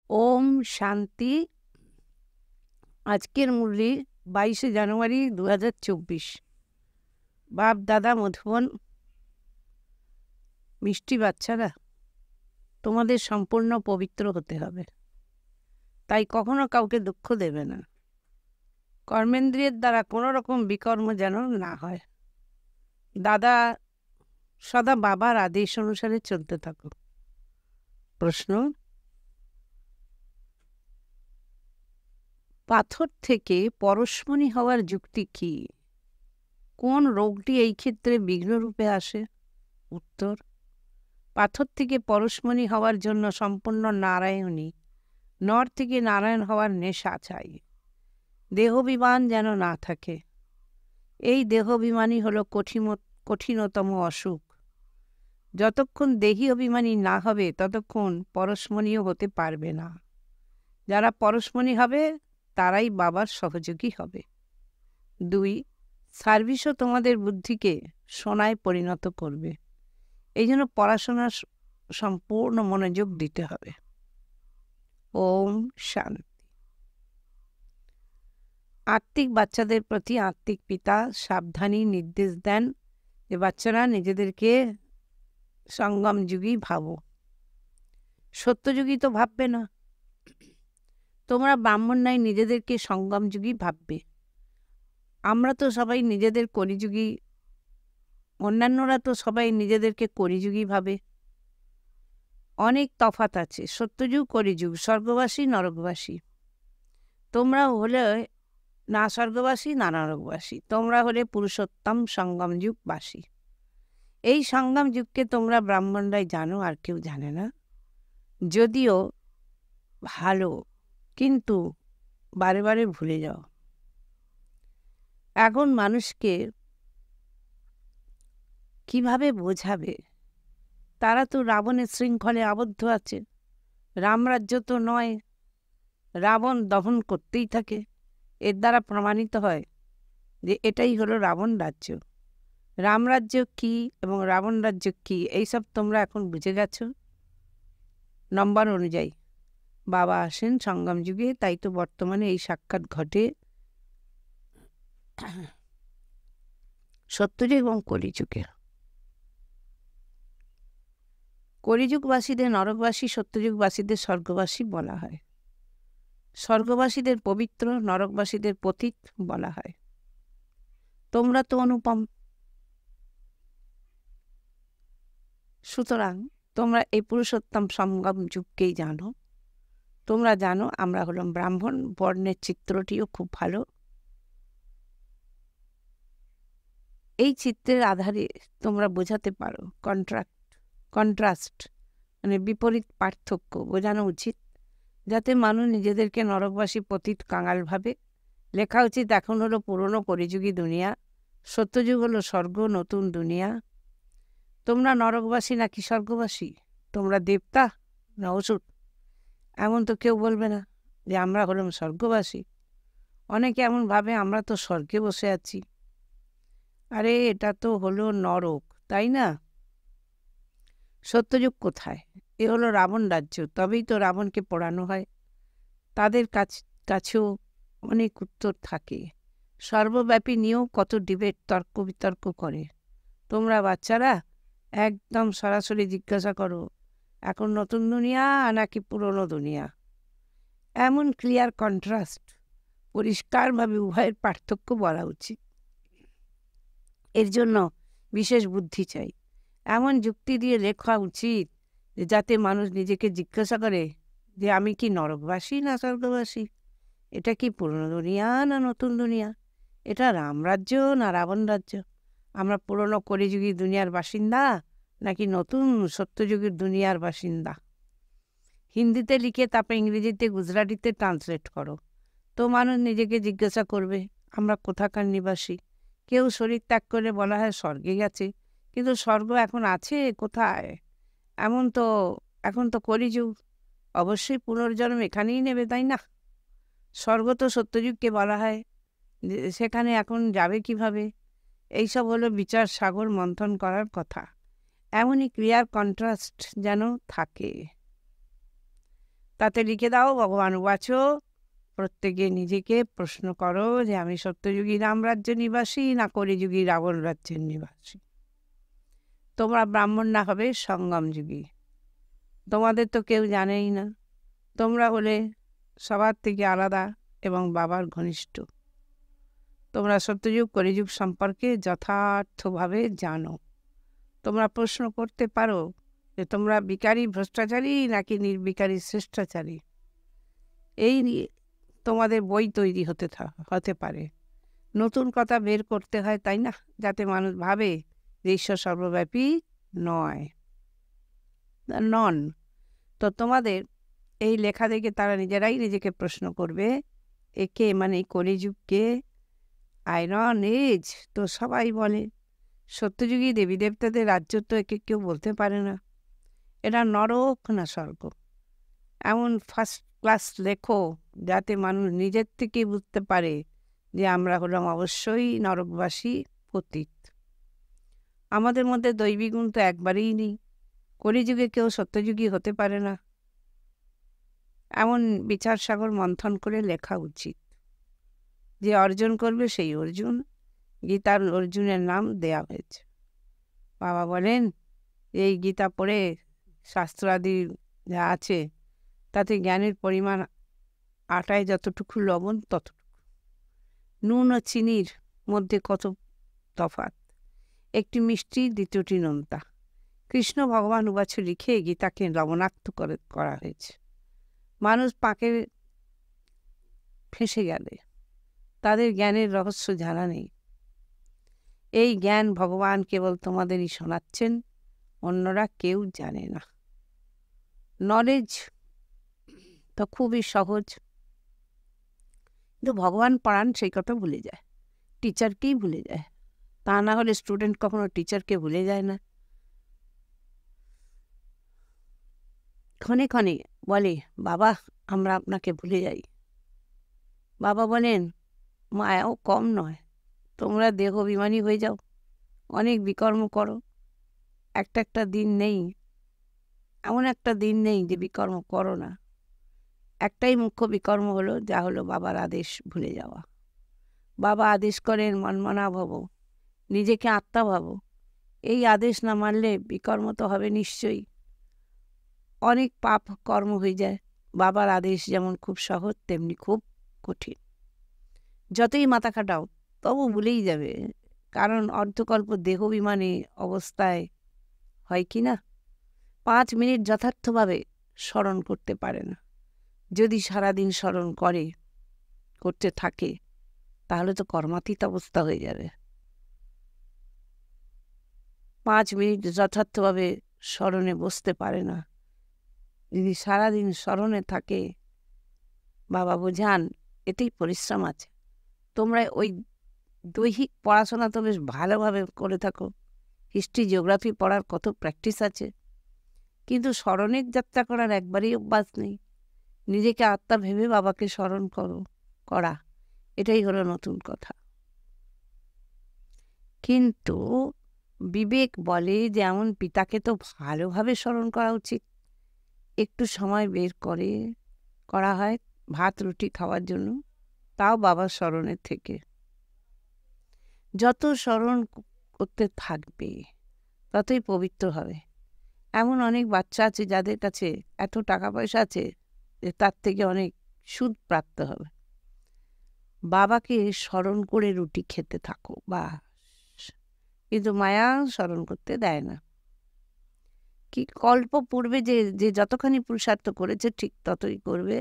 ওম শান্তি। আজকের মুরলি 22শে জানুয়ারি 2024। বাপ দাদা মধুবন, মিষ্টি বাচ্চারা, তোমাদের সম্পূর্ণ পবিত্র হতে হবে। তাই কখনো কাউকে দুঃখ দেবে না। কর্মেন্দ্রিয়ের দ্বারা কোনো রকম বিকর্ম যেন না হয়। দাদা সদা বাবার আদেশ অনুসারে চলতে থাকো। প্রশ্ন: পাথর থেকে পরশমণি হওয়ার যুক্তি কি? কোন রোগটি এই ক্ষেত্রে বিঘ্নরূপে আসে? উত্তর: পাথর থেকে পরশমণি হওয়ার জন্য সম্পূর্ণ নারায়ণী, নর থেকে নারায়ণ হওয়ার নেশা চাই। দেহাভিমান যেন না থাকে। এই দেহাভিমানই হল কঠিনতম অসুখ। যতক্ষণ দেহী অভিমানী না হবে ততক্ষণ পরশমণিও হতে পারবে না। যারা পরশমণি হবে তারাই বাবার সহযোগী হবে। 2. সার্ভিসও তোমাদের বুদ্ধিকে সোনায় পরিণত করবে। এই জন্য পড়াশোনার সম্পূর্ণ মনোযোগ দিতে হবে। ওম শান্তি। আত্মিক বাচ্চাদের প্রতি আত্মিক পিতা সাবধানী নির্দেশ দেন যে বাচ্চারা নিজেদেরকে সঙ্গমযুগী ভাবো। সত্যযুগী তো ভাববে না। তোমরা ব্রাহ্মণ নাই নিজেদেরকে সঙ্গমযুগী ভাববে। আমরা তো সবাই নিজেদের কলিযুগী, অন্যান্যরা তো সবাই নিজেদেরকে কলিযুগী ভাবে। অনেক তফাৎ আছে সত্যযুগ কলিযুগ, স্বর্গবাসী নরকবাসী। তোমরা হলে না স্বর্গবাসী না নরকবাসী, তোমরা হলে পুরুষোত্তম সঙ্গম যুগবাসী। এই সঙ্গম যুগকে তোমরা ব্রাহ্মণরাই জানো, আর কেউ জানে না। যদিও ভালো, কিন্তু বারে বারে ভুলে যাও। এখন মানুষকে কিভাবে বোঝাবে? তারা তো রাবণের শৃঙ্খলে আবদ্ধ আছে। রামরাজ্য তো নয়, রাবণ দমন করতেই থাকে। এর দ্বারা প্রমাণিত হয় যে এটাই হলো রাবণ রাজ্য। রামরাজ্য কি এবং রাবণ রাজ্য কি এইসব তোমরা এখন বুঝে গেছো নম্বর অনুযায়ী। বাবা আসেন সঙ্গম যুগে, তাই তো বর্তমানে এই সাক্ষাৎ ঘটে সত্যযুগ এবং কলিযুগে। কলিযুগবাসীদের নরকবাসী, সত্যযুগবাসীদের স্বর্গবাসী বলা হয়। স্বর্গবাসীদের পবিত্র, নরকবাসীদের পতিত বলা হয়। তোমরা তো অনুপম। সুতরাং তোমরা এই পুরুষোত্তম সঙ্গম যুগকেই জানো। তোমরা জানো আমরা হলাম ব্রাহ্মণ বর্ণের, চিত্রটিও খুব ভালো। এই চিত্রের আধারে তোমরা বোঝাতে পারো কন্ট্রাস্ট মানে বিপরীত পার্থক্য বোঝানো উচিত, যাতে মানুষ নিজেদেরকে নরকবাসী পতিত কাঙাল ভাবে। লেখা উচিত এখন হলো পুরনো কলিযুগী দুনিয়া, সত্যযুগ হলো স্বর্গ, নতুন দুনিয়া। তোমরা নরকবাসী নাকি স্বর্গবাসী? তোমরা দেবতা না অসুর? এমন তো কেউ বলবে না যে আমরা হলাম স্বর্গবাসী। অনেকে এমন ভাবে আমরা তো স্বর্গে বসে আছি। আরে এটা তো হলো নরক, তাই না? সত্যযুগ কোথায়? এ হলো রাবণ রাজ্য, তবেই তো রাবণকে পোড়ানো হয়। তাদের কাছেও অনেক উত্তর থাকে। সর্বব্যাপী নিয়েও কত ডিবেট, তর্ক বিতর্ক করে। তোমরা বাচ্চারা একদম সরাসরি জিজ্ঞাসা করো এখন নতুন দুনিয়া নাকি পুরনো দুনিয়া। এমন ক্লিয়ার কন্ট্রাস্ট, পরিষ্কারভাবে উভয়ের পার্থক্য বলা উচিত। এর জন্য বিশেষ বুদ্ধি চাই। এমন যুক্তি দিয়ে লেখা উচিত যাতে মানুষ নিজেকে জিজ্ঞাসা করে যে আমি কি নরকবাসী না স্বর্গবাসী? এটা কি পুরনো দুনিয়া না নতুন দুনিয়া? এটা রামরাজ্য না রাবণ রাজ্য? আমরা পুরনো কলিযুগী দুনিয়ার বাসিন্দা নাকি নতুন সত্যযুগের দুনিয়ার বাসিন্দা? হিন্দিতে লিখে তারপর ইংরেজিতে গুজরাটিতে ট্রান্সলেট করো, তো মানুষ নিজেকে জিজ্ঞাসা করবে আমরা কোথাকার নিবাসী। কেউ শরীর ত্যাগ করে বলা হয় স্বর্গে গেছে, কিন্তু স্বর্গ এখন আছে কোথায়? এখন তো কলিযুগ, অবশ্যই পুনর্জন্ম এখানেই নেবে, তাই না? স্বর্গ তো সত্যযুগকে বলা হয়, সেখানে এখন যাবে কিভাবে? এইসব হলো বিচার সাগর মন্থন করার কথা। এমনই ক্লিয়ার কন্ট্রাস্ট যেন থাকে। তাতে লিখে দাও ভগবান উবাচ, প্রত্যেকে নিজেকে প্রশ্ন করো যে আমি সত্যযুগী রামরাজ্য নিবাসী না কলিযুগী রাবণ রাজ্যের নিবাসী। তোমরা ব্রাহ্মণ না হবে সঙ্গম যুগী। তোমাদের তো কেউ জানেই না, তোমরা হলে সবার থেকে আলাদা এবং বাবার ঘনিষ্ঠ। তোমরা সত্যযুগ কলিযুগ সম্পর্কে যথার্থভাবে জানো। তোমরা প্রশ্ন করতে পারো যে তোমরা বিকারী ভ্রষ্টাচারী নাকি নির্বিকারী শ্রেষ্ঠাচারী। এই নিয়ে তোমাদের বই তৈরি হতে পারে। নতুন কথা বের করতে হয়, তাই না, যাতে মানুষ ভাবে যে ঈশ্বর সর্বব্যাপী নন। তো তোমাদের এই লেখা দেখে তারা নিজেরাই নিজেকে প্রশ্ন করবে, একে মানে এই কলিযুগকে আয়রন এজ তো সবাই বলে। সত্যযুগী দেবী দেবতাদের রাজ্য তো একে কেউ বলতে পারে না। এটা নরক না স্বর্গ, এমন ফার্স্ট ক্লাস লেখো যাতে মানুষ নিজের থেকে বুঝতে পারে যে আমরা হলাম অবশ্যই নরকবাসী পতিত। আমাদের মধ্যে দৈবী গুণ তো একবারেই নেই। কলিযুগে কেউ সত্যযুগী হতে পারে না, এমন বিচার সাগর মন্থন করে লেখা উচিত। যে অর্জন করবে সেই অর্জুন। গীতার অর্জুনের নাম দেয়া হয়েছে। বাবা বলেন এই গীতা পড়ে শাস্ত্রাদি যা আছে তাতে জ্ঞানের পরিমাণ আটায় যতটুকু লবণ ততটুকু। নুন ও চিনির মধ্যে কত তফাৎ, একটি মিষ্টি দ্বিতীয়টি নোনতা। কৃষ্ণ ভগবান উবাচ লিখে গীতাকে লবণাক্ত করা হয়েছে। মানুষ পাকে ফেঁসে গেলে তাদের জ্ঞানের রহস্য জানা নেই। এই জ্ঞান ভগবান কেবল তোমাদেরই শোনাচ্ছেন, অন্যরা কেউ জানে না। নলেজ তো খুবই সহজ, কিন্তু ভগবান পড়ান সেই কথা ভুলে যায়, টিচারকেই ভুলে যায়। তা না হলে স্টুডেন্ট কখনো টিচারকে ভুলে যায় না। ক্ষণে ক্ষণে বলে, বাবা আমরা আপনাকে ভুলে যাই। বাবা বলেন, মায়াও কম নয়, তোমরা দেহাভিমানী হয়ে যাও, অনেক বিকর্ম করো, একটা দিন নেই, এমন একটা দিন নেই যে বিকর্ম করো না। একটাই মুখ্য বিকর্ম হলো, যা হলো বাবার আদেশ ভুলে যাওয়া। বাবা আদেশ করেন মনমনা ভব, নিজেকে আত্মা ভাবো। এই আদেশ না মানলে বিকর্ম তো হবে নিশ্চয়ই, অনেক পাপ কর্ম হয়ে যায়। বাবার আদেশ যেমন খুব সহজ তেমনি খুব কঠিন। যতই মাথা খাটাও তবু ভুলেই যাবে, কারণ অর্ধকল্প দেহাভিমানী অবস্থায় হয় কি না, 5 মিনিট যথার্থভাবে স্মরণ করতে পারে না। যদি সারাদিন স্মরণ করতে থাকে তাহলে তো কর্মাতীত অবস্থা হয়ে যাবে। 5 মিনিট যথার্থভাবে স্মরণে বসতে পারে না। যদি সারাদিন স্মরণে থাকে, বাবা বোঝান এতেই পরিশ্রম আছে। তোমরা ওই দৈহিক পড়াশোনা তো বেশ ভালোভাবে করে থাকো, হিস্ট্রি জিওগ্রাফি পড়ার কত প্র্যাকটিস আছে, কিন্তু স্মরণের যাত্রা করার একবারই অভ্যাস নেই। নিজেকে আত্মা ভেবে বাবাকে স্মরণ করা এটাই হলো নতুন কথা। কিন্তু বিবেক বলে যে এমন পিতাকে তো ভালোভাবে স্মরণ করা উচিত। একটু সময় বের করা হয় ভাত রুটি খাওয়ার জন্য, তাও বাবার স্মরণের থেকে। যত স্মরণ করতে থাকবে ততই পবিত্র হবে। এমন অনেক বাচ্চা আছে যাদের কাছে এত টাকা পয়সা আছে যে তার থেকে অনেক সুদ প্রাপ্ত হবে। বাবাকে স্মরণ করে রুটি খেতে থাকো কিন্তু মায়া স্মরণ করতে দেয় না। কি কল্প পূর্বে যে যতখানি পুরুষার্থ করেছে ঠিক ততই করবে,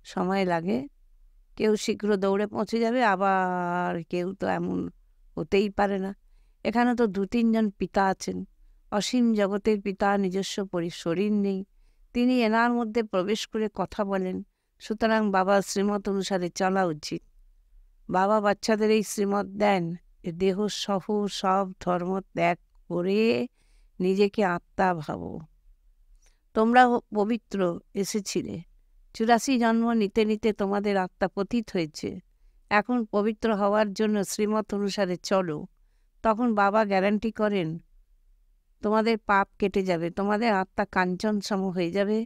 সময় লাগে। কেউ শীঘ্র দৌড়ে পৌঁছে যাবে, আবার কেউ তো এমন হতেই পারে না। এখানে তো 2-3 জন পিতা আছেন। অসীম জগতের পিতা, নিজস্ব শরীর নেই, তিনি এনার মধ্যে প্রবেশ করে কথা বলেন। সুতরাং বাবার শ্রীমত অনুসারে চলা উচিত। বাবা বাচ্চাদের এই শ্রীমত দেন, দেহ সহ সব ধর্ম ত্যাগ করে নিজেকে আত্মা ভাবো। তোমরা পবিত্র এসেছিলে, 84 জন্ম নিতে নিতে তোমাদের আত্মা পতিত হয়েছে। এখন পবিত্র হওয়ার জন্য শ্রীমত অনুসারে চলো। তখন বাবা গ্যারান্টি করেন তোমাদের পাপ কেটে যাবে, তোমাদের আত্মা কাঞ্চন সম হয়ে যাবে।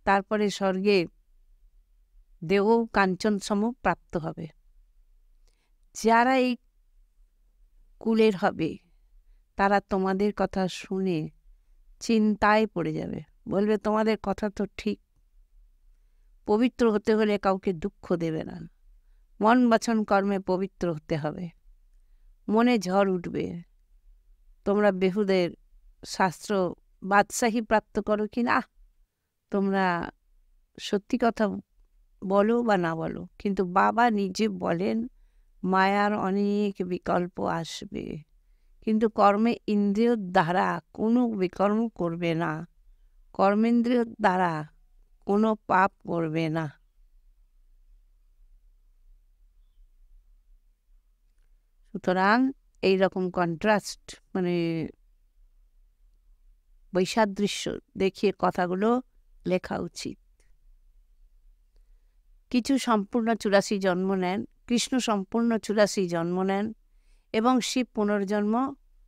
তারপরে স্বর্গে দেহ কাঞ্চন সম প্রাপ্ত হবে। যারা এই কুলের হবে তারা তোমাদের কথা শুনে চিন্তায় পড়ে যাবে, বলবে তোমাদের কথা তো ঠিক। পবিত্র হতে হলে কাউকে দুঃখ দেবে না, মন বচন কর্মে পবিত্র হতে হবে। মনে ঝড় উঠবে, তোমরা বেহুদের শাস্ত্র বাদশাহী প্রাপ্ত করো কি না, তোমরা সত্যি কথা বলো বা না বলো, কিন্তু বাবা নিজে বলেন মায়ার অনেক বিকল্প আসবে, কিন্তু কর্মে ইন্দ্রিয় দ্বারা কোনো বিকর্ম করবে না, কর্মেন্দ্রিয় দ্বারা কোনো পাপ করবে না। সুতরাং এইরকম কন্ট্রাস্ট মানে বৈসাদৃশ্য দেখিয়ে কথাগুলো লেখা উচিত। কিছু সম্পূর্ণ 84 জন্ম নেন, কৃষ্ণ সম্পূর্ণ 84 জন্ম নেন এবং শিব পুনর্জন্ম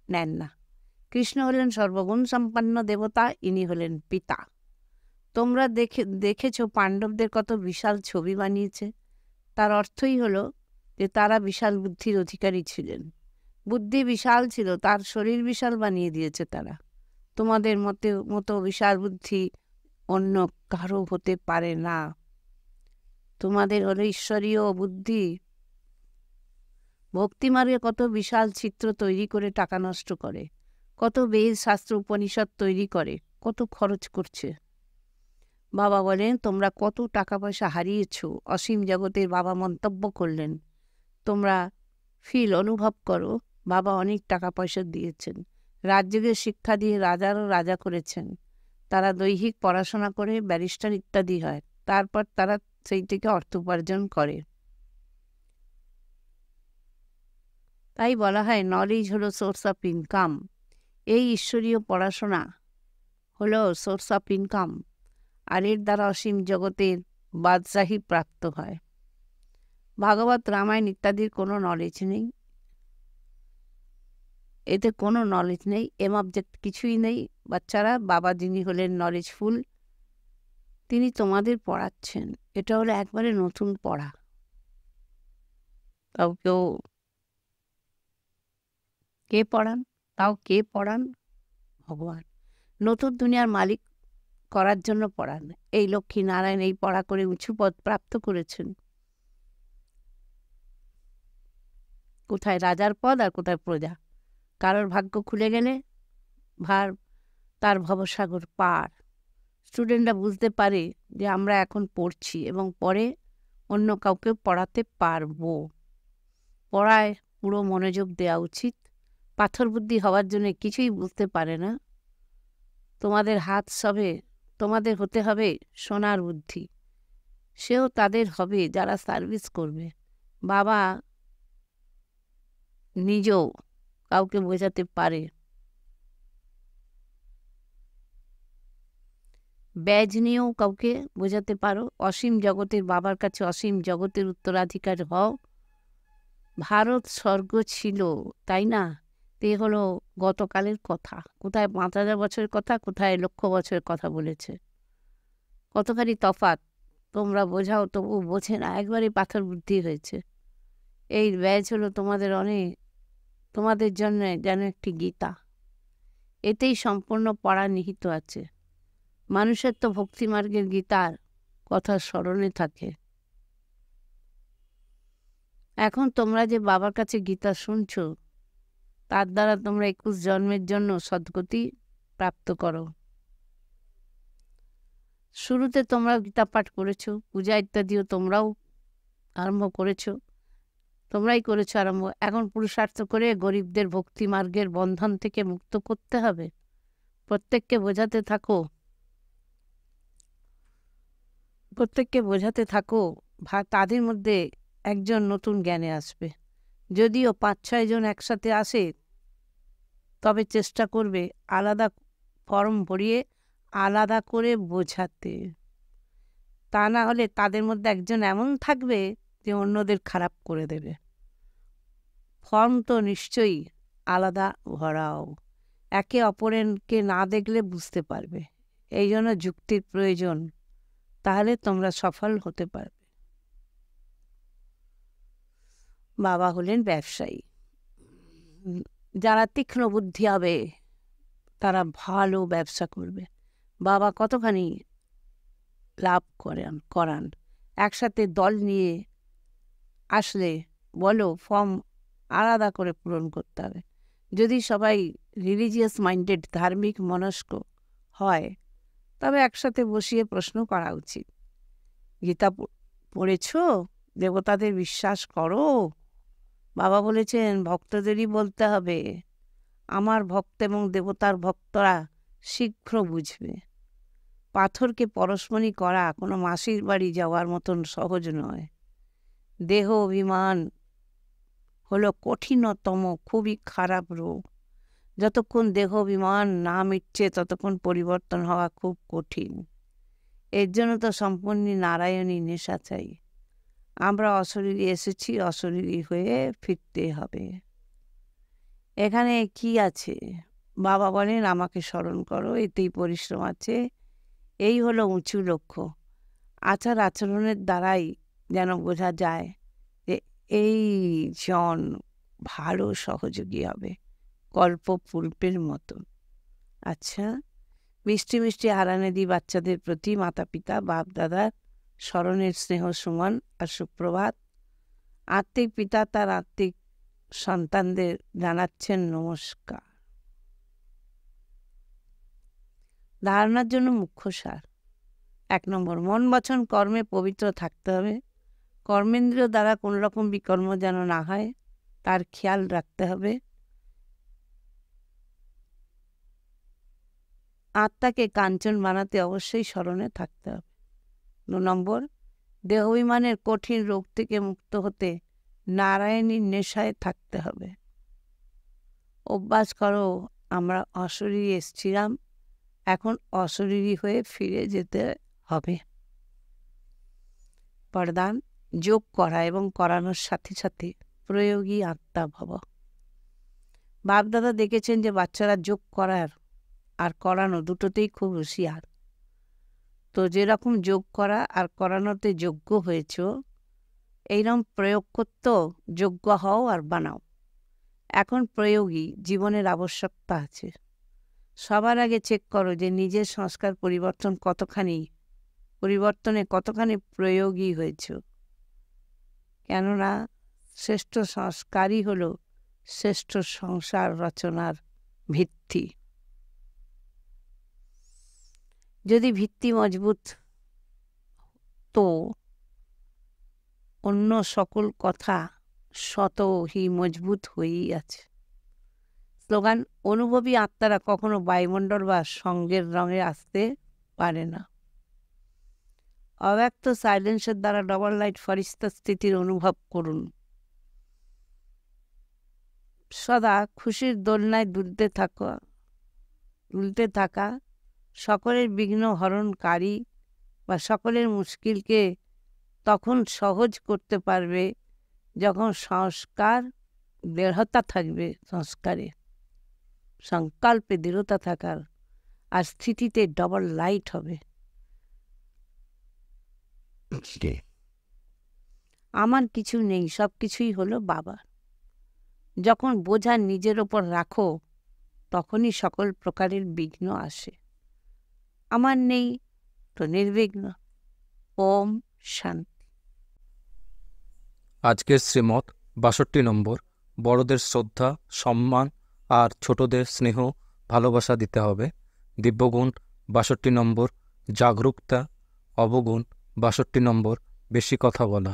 নেন না। কৃষ্ণ হলেন সর্বগুণ সম্পন্ন দেবতা, ইনি হলেন পিতা। তোমরা দেখেছ পাণ্ডবদের কত বিশাল ছবি বানিয়েছে, তার অর্থই হলো যে তারা বিশাল বুদ্ধির অধিকারী ছিলেন। বুদ্ধি বিশাল ছিল, তার শরীর বিশাল বানিয়ে দিয়েছে তারা। তোমাদের মতো বিশাল বুদ্ধি অন্য কারো হতে পারে না। তোমাদের হলো ঈশ্বরীয় বুদ্ধি। ভক্তিমার্গে কত বিশাল চিত্র তৈরি করে টাকা নষ্ট করে, কত বেদ শাস্ত্র উপনিষদ তৈরি করে, কত খরচ করছে। বাবা বলেন তোমরা কত টাকা পয়সা হারিয়েছ, অসীম জগতের বাবা মন্তব্য করলেন। তোমরা অনুভব করো, বাবা অনেক টাকা পয়সা দিয়েছেন, রাজযোগের শিক্ষা দিয়ে রাজারও রাজা করেছেন। তারা দৈহিক পড়াশোনা করে ব্যারিস্টার ইত্যাদি হয়, তারপর তারা সেই থেকে অর্থ উপার্জন করে। তাই বলা হয় নলেজ হলো সোর্স অফ ইনকাম। এই ঈশ্বরীয় পড়াশোনা হলো সোর্স অফ ইনকাম, আর এর দ্বারা অসীম জগতের বাদশাহী প্রাপ্ত হয়। ভাগবত রামায়ণ ইত্যাদির কোনো নলেজ নেই, এতে কোনো নলেজ নেই, এম অবজেক্ট কিছুই নেই। বাচ্চারা, বাবা যিনি হলেন নলেজফুল, তিনি তোমাদের পড়াচ্ছেন। এটা হলো একবারে নতুন পড়া। তাও কে পড়ান? ভগবান। নতুন দুনিয়ার মালিক করার জন্য পড়ান। এই লক্ষ্মী নারায়ণ এই পড়া করে উঁচু পদ প্রাপ্ত করেছেন। কোথায় রাজার পদ আর কোথায় প্রজা। কারোর ভাগ্য খুলে গেলে তার ভবসাগর পার। স্টুডেন্টরা বুঝতে পারে যে আমরা এখন পড়ছি এবং পরে অন্য কাউকে পড়াতে পারবো। পড়ায় পুরো মনোযোগ দেওয়া উচিত। পাথর বুদ্ধি হওয়ার জন্য কিছুই বুঝতে পারে না। তোমাদের হতে হবে সোনার বুদ্ধি। সেও তাদের হবে যারা সার্ভিস করবে। বাবা নিজেও কাউকে বোঝাতে পারে। ব্যাজ নিয়েও কাউকে বোঝাতে পারো। অসীম জগতের বাবার কাছে অসীম জগতের উত্তরাধিকার হও। ভারত স্বর্গ ছিল, তাই না? তে হলো গতকালের কথা। কোথায় 5000 বছরের কথা, কোথায় লক্ষ বছরের কথা বলেছে। কতখানি তফাৎ তোমরা বোঝাও, তবু বোঝে না, একবারই পাথর বুদ্ধি হয়েছে। এই ব্যাজ হলো তোমাদের জন্য যেন একটি গীতা। এতেই সম্পূর্ণ পড়া নিহিত আছে। মানুষের তো ভক্তিমার্গের গীতার কথা স্মরণে থাকে। এখন তোমরা যে বাবার কাছে গীতা শুনছো, তার দ্বারা তোমরা 21 জন্মের জন্য সদ্গতি প্রাপ্ত করো। শুরুতে তোমরা গীতা পাঠ করেছো, পূজা ইত্যাদিও তোমরাও আরম্ভ করেছো, তোমরাই করেছো আরম্ভ। এখন পুরুষার্থ করে গরিবদের ভক্তি মার্গের বন্ধন থেকে মুক্ত করতে হবে। প্রত্যেককে বোঝাতে থাকো তাদের মধ্যে একজন নতুন জ্ঞানে আসবে। যদিও 5-6 জন একসাথে আসে, তবে চেষ্টা করবে আলাদা ফর্ম ভরিয়ে আলাদা করে বোঝাতে। তা না হলে তাদের মধ্যে একজন এমন থাকবে যে অন্যদের খারাপ করে দেবে। ফর্ম তো নিশ্চয়ই আলাদা ভরাও, একে অপরকে না দেখলে বুঝতে পারবে। এই জন্য যুক্তির প্রয়োজন, তাহলে তোমরা সফল হতে পারবে। বাবা হলেন ব্যবসায়ী। যারা তীক্ষ্ণ বুদ্ধি হবে তারা ব্যবসা করবে। বাবা কতখানি লাভ করান। একসাথে দল নিয়ে আসলে বলো ফর্ম আলাদা করে পূরণ করতে হবে। যদি সবাই রিলিজিয়াস মাইন্ডেড, ধার্মিক মনস্ক হয়, তবে একসাথে বসিয়ে প্রশ্ন করা উচিত। গীতা পড়েছ? দেবতাদের বিশ্বাস করো? বাবা বলেছেন ভক্তদেরই বলতে হবে। আমার ভক্ত এবং দেবতার ভক্তরা শীঘ্র বুঝবে। পাথরকে পরশমণি করা কোনো মাসির বাড়ি যাওয়ার মতন সহজ নয়। দেহ অভিমান হলো কঠিনতম, খুবই খারাপ রোগ। যতক্ষণ দেহ অভিমান না মিটছে ততক্ষণ পরিবর্তন হওয়া খুব কঠিন। এর জন্য তো সম্পূর্ণ নারায়ণী নেশা চাই। আমরা অশরীরী এসেছি, অশরীরী হয়ে ফিরতে হবে। এখানে কি আছে? বাবা বলেন আমাকে স্মরণ করো, এতেই পরিশ্রম আছে। এই হলো উঁচু লক্ষ্য। আচার আচরণের দ্বারাই যেন বোঝা যায় যে এই জন ভালো সহযোগী হবে, কল্পপূর্বের মতন। আচ্ছা, মিষ্টি মিষ্টি হারানেদি বাচ্চাদের প্রতি মাতা পিতা বাপ দাদার স্মরণের স্নেহ সুমন আর সুপ্রভাত। আত্মিক পিতা তার আত্মিক সন্তানদের জানাচ্ছেন নমস্কার। ধারণার জন্য মুখ্য সার। 1 নম্বর, মন বচন কর্মে পবিত্র থাকতে হবে। কর্মেন্দ্রিয় দ্বারা কোনো রকম বিকর্ম যেন না হয় তার খেয়াল রাখতে হবে। আত্মাকে কাঞ্চন বানাতে অবশ্যই স্মরণে থাকতে হবে। 2 নম্বর, দেহ অভিমানের কঠিন রোগ থেকে মুক্ত হতে নারায়ণীর নেশায় থাকতে হবে। অভ্যাস করো, আমরা অশরীরী এসেছিলাম, এখন অশরীরী হয়ে ফিরে যেতে হবে। বরদান, যোগ করা এবং করানোর সাথে সাথে প্রয়োগী আত্মা ভব। বাপদাদা দেখেছেন যে বাচ্চারা যোগ করার আর করানো দুটোতেই খুব হুঁশিয়ার। তো যেরকম যোগ করা আর করানোতে যোগ্য হয়েছ, এইরকম প্রয়োগ করতেও যোগ্য হও আর বানাও। এখন প্রয়োগী জীবনের আবশ্যকতা আছে। সবার আগে চেক করো যে নিজের সংস্কার পরিবর্তনে কতখানি প্রয়োগী হয়েছ। কেননা শ্রেষ্ঠ সংস্কারই হল শ্রেষ্ঠ সংসার রচনার ভিত্তি। যদি ভিত্তি মজবুত, তো অন্য সকল কথা স্বতঃই মজবুত হয়েই আছে। স্লোগান, অনুভবী আত্মারা কখনো বায়ুমণ্ডল বা সঙ্গের রঙে আসতে পারে না। অব্যক্ত সাইলেন্সের দ্বারা ডবল লাইট ফরিস্তা স্থিতির অনুভব করুন। সদা খুশির দোলনায় দুলতে থাকা সকলের বিঘ্ন হরণকারী বা সকলের মুশকিলকে তখন সহজ করতে পারবে যখন সংস্কার দৃঢ়তা থাকবে। সংকল্পে দৃঢ়তা থাকার আর স্থিতিতে ডবল লাইট হবে। আমার কিছু নেই, সব কিছুই হলো বাবা। যখন বোঝা নিজের ওপর রাখো তখনই সকল প্রকারের বিঘ্ন আসে। আমার নেই তো নির্বিঘ্ন। ওম শান্তি। আজকের শ্রীমত 62 নম্বর, বড়দের শ্রদ্ধা সম্মান আর ছোটদের স্নেহ ভালোবাসা দিতে হবে। দিব্যগুণ 62 নম্বর, জাগরুকতা। অবগুণ 62 নম্বর, বেশি কথা বলা।